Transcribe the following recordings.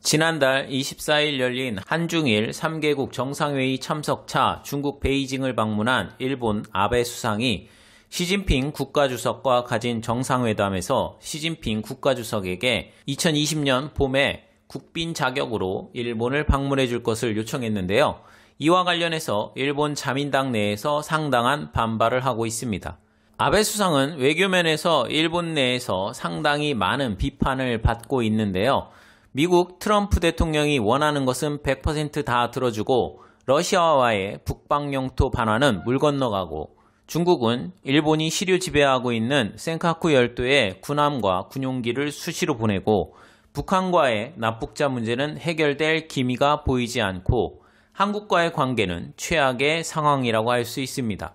지난달 24일 열린 한중일 3개국 정상회의 참석차 중국 베이징을 방문한 일본 아베 수상이 시진핑 국가주석과 가진 정상회담에서 시진핑 국가주석에게 2020년 봄에 국빈 자격으로 일본을 방문해 줄 것을 요청했는데요. 이와 관련해서 일본 자민당 내에서 상당한 반발을 하고 있습니다. 아베 수상은 외교면에서 일본 내에서 상당히 많은 비판을 받고 있는데요. 미국 트럼프 대통령이 원하는 것은 100% 다 들어주고 러시아와의 북방 영토 반환은 물 건너가고 중국은 일본이 시류 지배하고 있는 센카쿠 열도에 군함과 군용기를 수시로 보내고 북한과의 납북자 문제는 해결될 기미가 보이지 않고 한국과의 관계는 최악의 상황이라고 할 수 있습니다.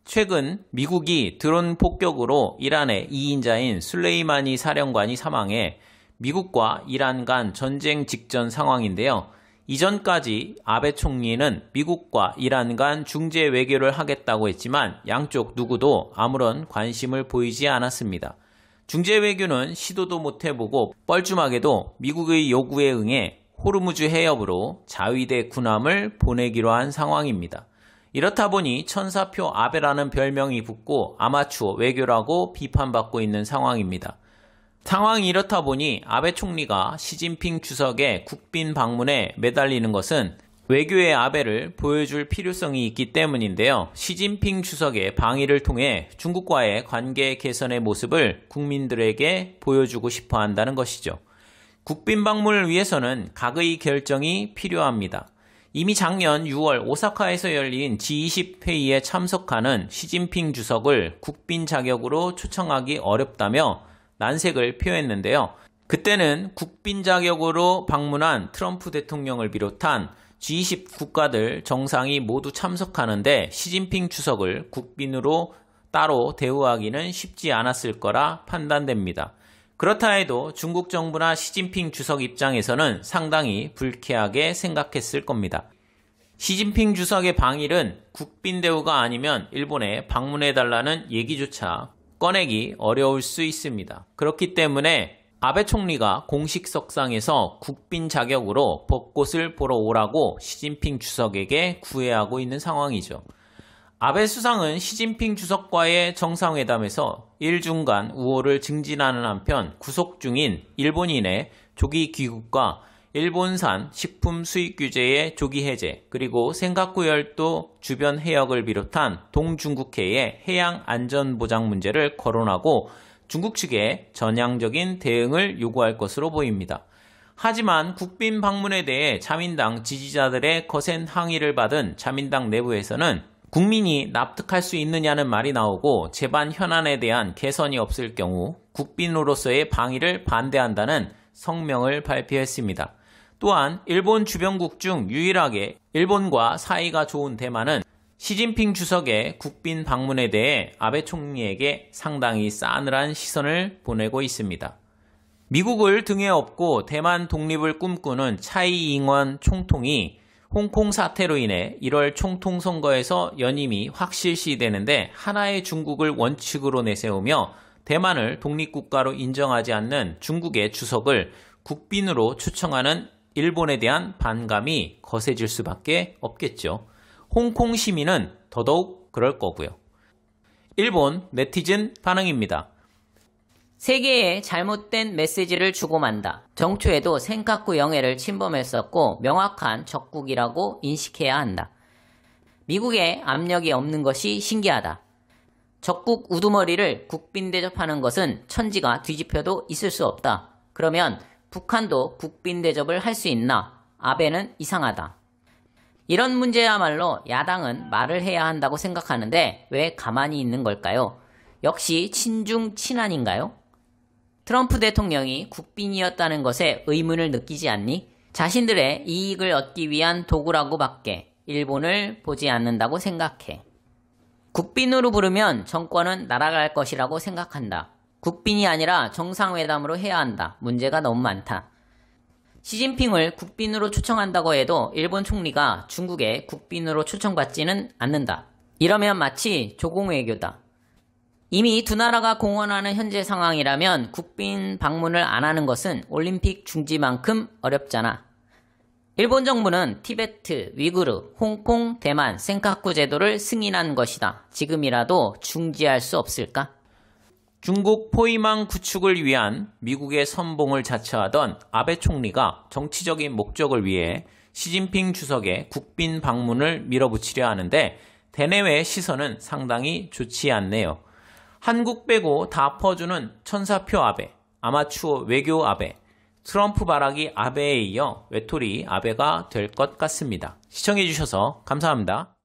최근 미국이 드론 폭격으로 이란의 2인자인 술레이마니 사령관이 사망해 미국과 이란 간 전쟁 직전 상황인데요. 이전까지 아베 총리는 미국과 이란 간 중재 외교를 하겠다고 했지만 양쪽 누구도 아무런 관심을 보이지 않았습니다. 중재 외교는 시도도 못 해보고 뻘쭘하게도 미국의 요구에 응해 호르무즈 해협으로 자위대 군함을 보내기로 한 상황입니다. 이렇다 보니 천사표 아베라는 별명이 붙고 아마추어 외교라고 비판받고 있는 상황입니다. 상황이 이렇다 보니 아베 총리가 시진핑 주석의 국빈 방문에 매달리는 것은 외교의 아베를 보여줄 필요성이 있기 때문인데요. 시진핑 주석의 방위를 통해 중국과의 관계 개선의 모습을 국민들에게 보여주고 싶어 한다는 것이죠. 국빈 방문을 위해서는 각의 결정이 필요합니다. 이미 작년 6월 오사카에서 열린 G20 회의에 참석하는 시진핑 주석을 국빈 자격으로 초청하기 어렵다며 난색을 표했는데요. 그때는 국빈 자격으로 방문한 트럼프 대통령을 비롯한 G20 국가들 정상이 모두 참석하는데 시진핑 주석을 국빈으로 따로 대우하기는 쉽지 않았을 거라 판단됩니다. 그렇다 해도 중국 정부나 시진핑 주석 입장에서는 상당히 불쾌하게 생각했을 겁니다. 시진핑 주석의 방일은 국빈 대우가 아니면 일본에 방문해달라는 얘기조차 꺼내기 어려울 수 있습니다. 그렇기 때문에 아베 총리가 공식 석상에서 국빈 자격으로 벚꽃을 보러 오라고 시진핑 주석에게 구애하고 있는 상황이죠. 아베 수상은 시진핑 주석과의 정상회담에서 일중간 우호를 증진하는 한편 구속 중인 일본인의 조기 귀국과 일본산 식품 수입 규제의 조기 해제, 그리고 센카쿠 열도 주변 해역을 비롯한 동중국해의 해양 안전 보장 문제를 거론하고 중국 측에 전향적인 대응을 요구할 것으로 보입니다. 하지만 국빈 방문에 대해 자민당 지지자들의 거센 항의를 받은 자민당 내부에서는 국민이 납득할 수 있느냐는 말이 나오고 재반 현안에 대한 개선이 없을 경우 국빈으로서의 방위를 반대한다는 성명을 발표했습니다. 또한 일본 주변국 중 유일하게 일본과 사이가 좋은 대만은 시진핑 주석의 국빈 방문에 대해 아베 총리에게 상당히 싸늘한 시선을 보내고 있습니다. 미국을 등에 업고 대만 독립을 꿈꾸는 차이 잉원 총통이 홍콩 사태로 인해 1월 총통 선거에서 연임이 확실시되는데 하나의 중국을 원칙으로 내세우며 대만을 독립국가로 인정하지 않는 중국의 주석을 국빈으로 초청하는 일본에 대한 반감이 거세질 수밖에 없겠죠. 홍콩 시민은 더더욱 그럴 거고요. 일본 네티즌 반응입니다. 세계에 잘못된 메시지를 주고 만다. 정초에도 센카쿠 영해를 침범했었고 명확한 적국이라고 인식해야 한다. 미국에 압력이 없는 것이 신기하다. 적국 우두머리를 국빈 대접하는 것은 천지가 뒤집혀도 있을 수 없다. 그러면 북한도 국빈 대접을 할 수 있나? 아베는 이상하다. 이런 문제야말로 야당은 말을 해야 한다고 생각하는데 왜 가만히 있는 걸까요? 역시 친중 친한인가요? 트럼프 대통령이 국빈이었다는 것에 의문을 느끼지 않니? 자신들의 이익을 얻기 위한 도구라고 밖에 일본을 보지 않는다고 생각해. 국빈으로 부르면 정권은 날아갈 것이라고 생각한다. 국빈이 아니라 정상회담으로 해야 한다. 문제가 너무 많다. 시진핑을 국빈으로 초청한다고 해도 일본 총리가 중국에 국빈으로 초청받지는 않는다. 이러면 마치 조공외교다. 이미 두 나라가 공언하는 현재 상황이라면 국빈 방문을 안 하는 것은 올림픽 중지만큼 어렵잖아. 일본 정부는 티베트, 위구르, 홍콩, 대만, 센카쿠 제도를 승인한 것이다. 지금이라도 중지할 수 없을까? 중국 포위망 구축을 위한 미국의 선봉을 자처하던 아베 총리가 정치적인 목적을 위해 시진핑 주석의 국빈 방문을 밀어붙이려 하는데 대내외 시선은 상당히 좋지 않네요. 한국 빼고 다 퍼주는 천사표 아베, 아마추어 외교 아베, 트럼프 바라기 아베에 이어 외톨이 아베가 될 것 같습니다. 시청해주셔서 감사합니다.